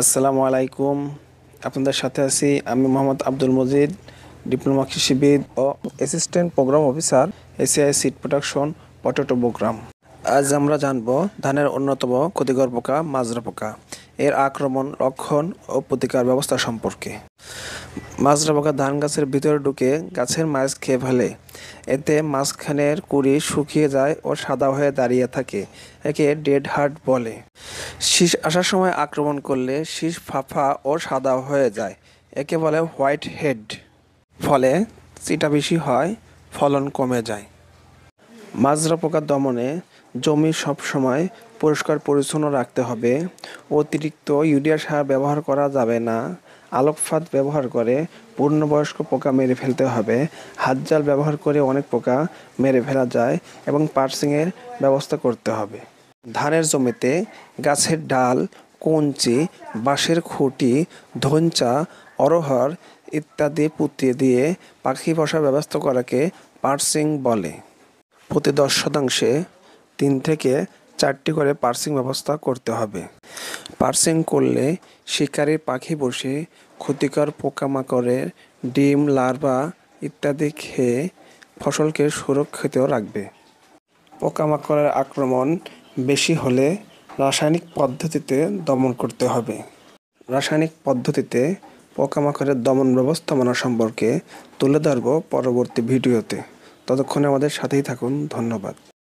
আসসালামু আলাইকুম। আপনাদের সাথে আছি আমি মোহাম্মদ আব্দুল মজিদ, ডিপ্লোমা কৃষিবিদ ও assistant program officer, ACI seed production potato program. আজ আমরা জানব ধানের অন্যতম ক্ষতিকর পোকা মাজরা পোকা, এর আক্রমণ, লক্ষণ ও প্রতিকার ব্যবস্থা সম্পর্কে। মাজরা পোকা ধান গাছের ভিতরে ঢুকে গাছের মাছ খেয়ে ফেলে। এতে মাঝখানের কুড়ি শুকিয়ে যায় ও সাদা হয়ে দাঁড়িয়ে থাকে। একে ডেড হার্ট বলে। শীষ আসার সময় আক্রমণ করলে শীষ ফাঁপা ও সাদা হয়ে যায়, একে বলে হোয়াইট হেড। ফলে চিটা বেশি হয়, ফলন কমে যায়। মাজরা পোকা দমনে জমি সবসময় পরিষ্কার পরিচ্ছন্ন রাখতে হবে। অতিরিক্ত ইউরিয়া সার ব্যবহার করা যাবে না। আলোক ফাঁদ ব্যবহার করে পূর্ণবয়স্ক পোকা মেরে ফেলতে হবে। হাত জাল ব্যবহার করে অনেক পোকা মেরে ফেলা যায় এবং পার্সিংয়ের ব্যবস্থা করতে হবে। ধানের জমিতে গাছের ডাল, কঞ্চি, বাঁশের খুঁটি, ধঞ্চা, অরহর ইত্যাদি পুঁতে দিয়ে পাখি বসার ব্যবস্থা করাকে পার্সিং বলে। প্রতি 10 শতাংশে 3 থেকে 4টি করে পার্সিং ব্যবস্থা করতে হবে। পার্সিং করলে শিকারীর পাখি বসে ক্ষতিকর পোকামাকড়ের ডিম, লার্ভা ইত্যাদি খেয়ে ফসলকে সুরক্ষিত রাখবে। পোকামাকড়ের আক্রমণ বেশি হলে রাসায়নিক পদ্ধতিতে দমন করতে হবে। রাসায়নিক পদ্ধতিতে পোকামাকড়ের দমন ব্যবস্থাপনা সম্পর্কে তুলে ধরব পরবর্তী ভিডিওতে। ততক্ষণে আমাদের সাথেই থাকুন। ধন্যবাদ।